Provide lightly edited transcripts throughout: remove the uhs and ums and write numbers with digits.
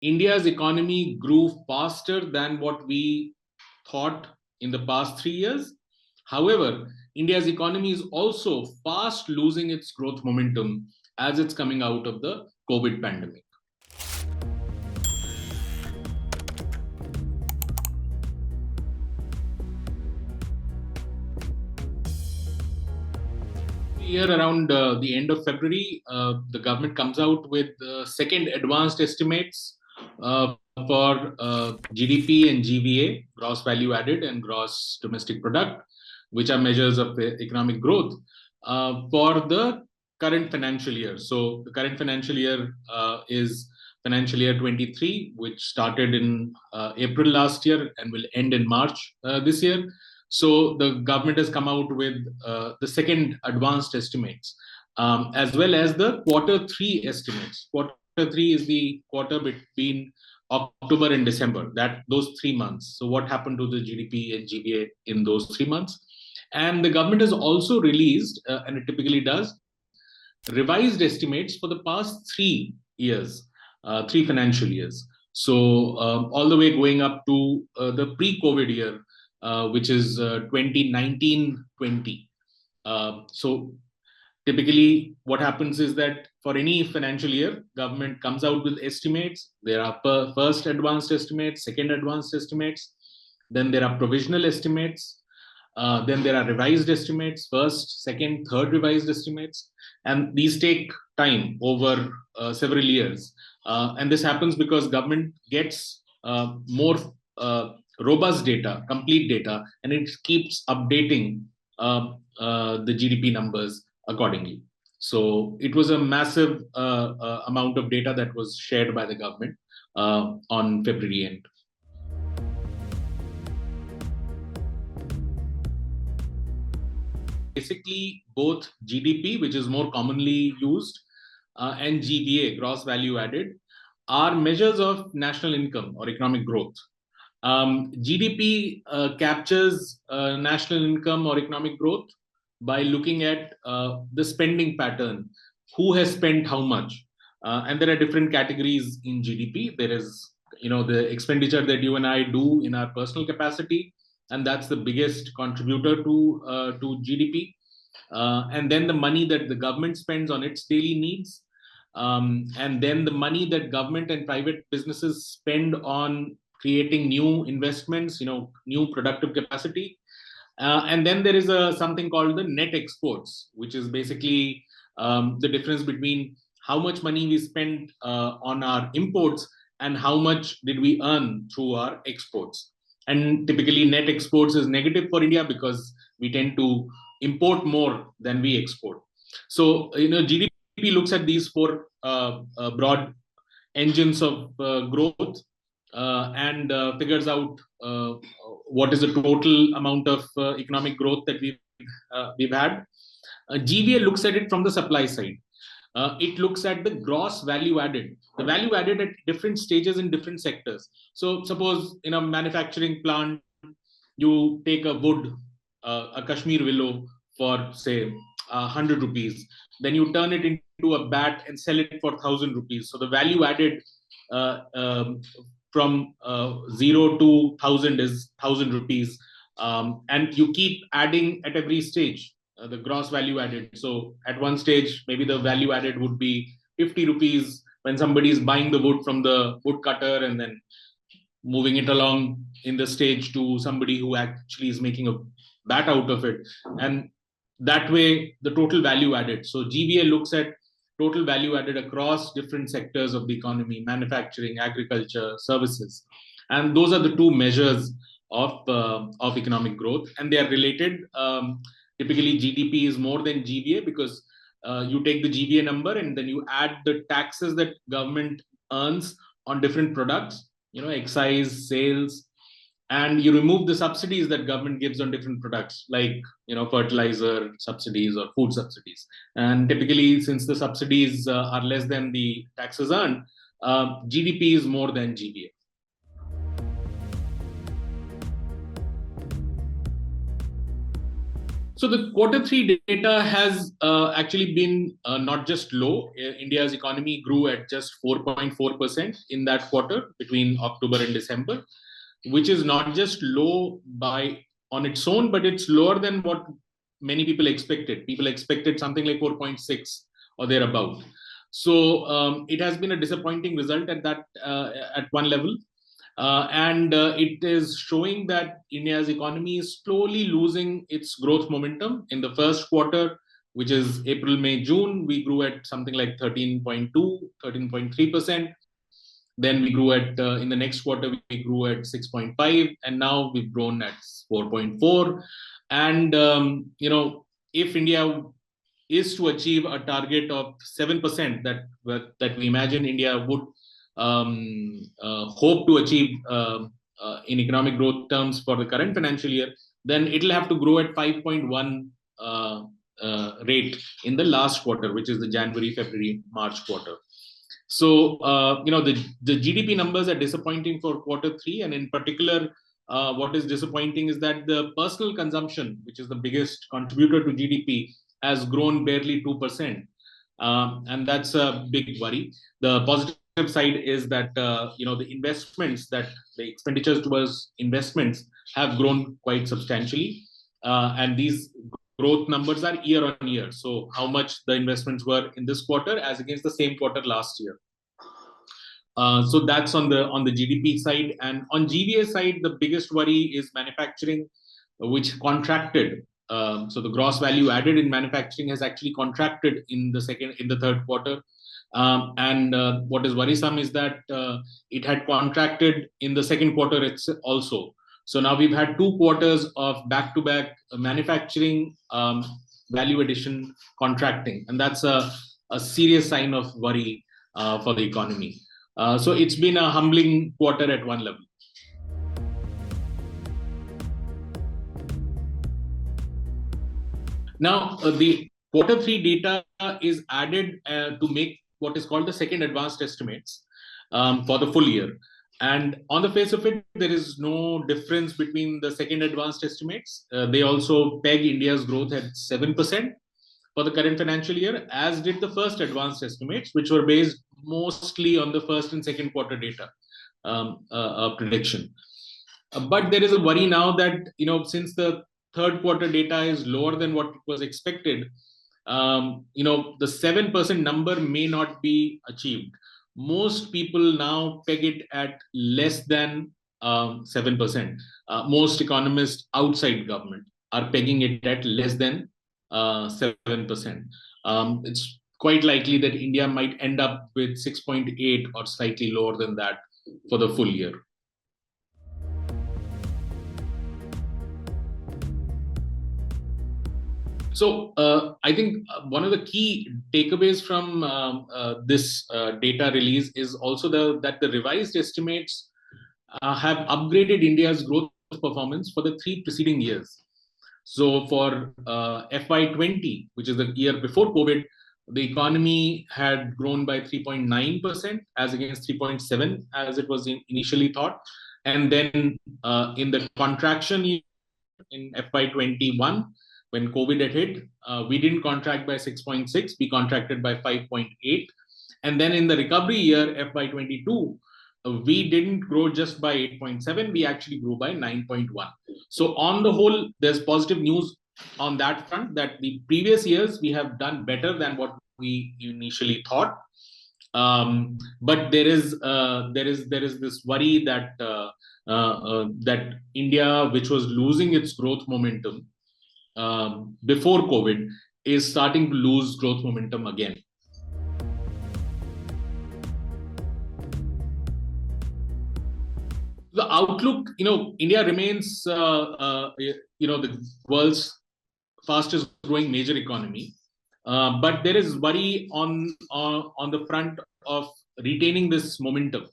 India's economy grew faster than what we thought in the past 3 years. However, India's economy is also fast losing its growth momentum as it's coming out of the COVID pandemic. Year around the end of February, the government comes out with second advanced estimates for GDP and GVA, gross value added and gross domestic product, which are measures of economic growth for the current financial year. So the current financial year is financial year 23, which started in April last year and will end in March this year. So the government has come out with the second advanced estimates, as well as the quarter three estimates. Quarter three is the quarter between October and December, that those 3 months. So what happened to the GDP and GVA in those 3 months? And the government has also released, and it typically does, revised estimates for the past 3 years, 3 financial years. So all the way going up to the pre-COVID year, which is 2019-20. So typically what happens is that for any financial year, government comes out with estimates. There are first advanced estimates, second advanced estimates, then there are provisional estimates, then there are revised estimates, first, second, third revised estimates, and these take time over several years. And this happens because government gets more robust data, complete data, and it keeps updating the GDP numbers accordingly. So it was a massive amount of data that was shared by the government on February end. Basically, both GDP, which is more commonly used, and GVA, gross value added, are measures of national income or economic growth. GDP captures national income or economic growth by looking at the spending pattern, who has spent how much. And there are different categories in GDP. There is, the expenditure that you and I do in our personal capacity, and that's the biggest contributor to GDP. And then the money that the government spends on its daily needs, and then the money that government and private businesses spend on creating new investments, new productive capacity. And then there is something called the net exports, which is basically the difference between how much money we spend on our imports and how much did we earn through our exports. And typically net exports is negative for India because we tend to import more than we export. So, GDP looks at these four broad engines of growth and figures out what is the total amount of economic growth that we've had. GVA looks at it from the supply side. It looks at the gross value added, the value added at different stages in different sectors. So suppose in a manufacturing plant, you take a wood, a Kashmir willow for say 100 rupees, then you turn it into a bat and sell it for 1,000 rupees. So the value added from 0 to 1,000 is 1,000 rupees. And you keep adding at every stage the gross value added. So at one stage, maybe the value added would be 50 rupees when somebody is buying the wood from the woodcutter and then moving it along in the stage to somebody who actually is making a bat out of it. And that way, the total value added. So GVA looks at total value added across different sectors of the economy: manufacturing, agriculture, services. And those are the two measures of economic growth, and they are related. Typically, GDP is more than GVA because you take the GVA number and then you add the taxes that government earns on different products, excise, sales, and you remove the subsidies that government gives on different products like fertilizer subsidies or food subsidies. And typically, since the subsidies are less than the taxes earned, GDP is more than GVA. So the quarter three data has actually been not just low. India's economy grew at just 4.4% in that quarter between October and December, which is not just low by on its own, but it's lower than what many people expected. People expected something like 4.6 or thereabout. So it has been a disappointing result at that at one level. And it is showing that India's economy is slowly losing its growth momentum. In the first quarter, which is April, May, June, we grew at something like 13.2, 13.3%. Then we grew at, in the next quarter, we grew at 6.5, and now we've grown at 4.4. And, if India is to achieve a target of 7% that we imagine India would hope to achieve in economic growth terms for the current financial year, then it'll have to grow at 5.1 rate in the last quarter, which is the January, February, March quarter. So, the GDP numbers are disappointing for quarter three. And in particular, what is disappointing is that the personal consumption, which is the biggest contributor to GDP, has grown barely 2%. And that's a big worry. The positive side is that, the investments, that the expenditures towards investments have grown quite substantially. And these growth numbers are year on year. So how much the investments were in this quarter as against the same quarter last year. So that's on the GDP side. And on GVA side, the biggest worry is manufacturing, which contracted. So the gross value added in manufacturing has actually contracted in the third quarter. And what is worrisome is that it had contracted in the second quarter also. So now we've had 2 quarters of back-to-back manufacturing value addition contracting, and that's a serious sign of worry for the economy. So it's been a humbling quarter at one level. Now, the quarter three data is added to make what is called the second advanced estimates for the full year. And on the face of it, there is no difference between the second advanced estimates. They also peg India's growth at 7% for the current financial year, as did the first advanced estimates, which were based mostly on the first and second quarter data prediction. But there is a worry now that, since the third quarter data is lower than what was expected, the 7% number may not be achieved. Most people now peg it at less than 7%. Most economists outside government are pegging it at less than 7%. It's quite likely that India might end up with 6.8 or slightly lower than that for the full year. So I think one of the key takeaways from this data release is also that the revised estimates have upgraded India's growth performance for the 3 preceding years. So for FY20, which is the year before COVID, the economy had grown by 3.9% as against 3.7 as it was initially thought. And then in the contraction year in FY21, when COVID had hit, we didn't contract by 6.6, we contracted by 5.8. And then in the recovery year, FY22, we didn't grow just by 8.7, we actually grew by 9.1. So on the whole, there's positive news on that front, that the previous years we have done better than what we initially thought. But there is this worry that that India, which was losing its growth momentum before COVID, is starting to lose growth momentum again. The outlook, India remains, the world's fastest growing major economy. But there is worry on the front of retaining this momentum.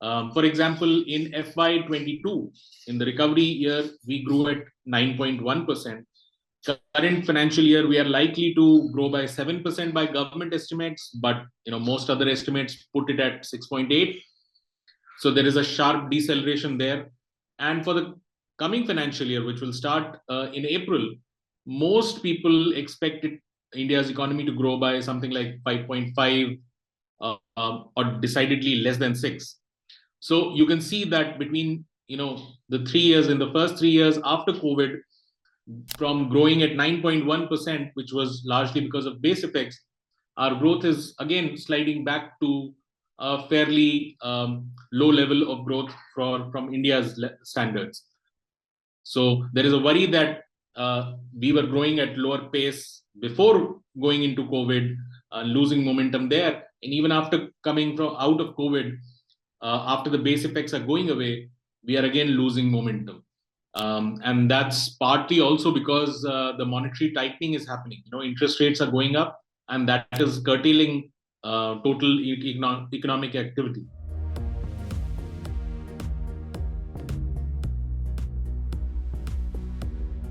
For example, in FY22, in the recovery year, we grew at 9.1%. Current financial year, we are likely to grow by 7% by government estimates, but most other estimates put it at 6.8. So there is a sharp deceleration there. And for the coming financial year, which will start in April, most people expected India's economy to grow by something like 5.5 or decidedly less than 6. So you can see that between the 3 years, in the first 3 years after COVID, from growing at 9.1%, which was largely because of base effects, our growth is again sliding back to a fairly low level of growth from India's standards. So there is a worry that we were growing at lower pace before going into COVID, losing momentum there, and even after coming from out of COVID, after the base effects are going away, we are again losing momentum. And that's partly also because the monetary tightening is happening. Interest rates are going up, and that is curtailing total economic activity.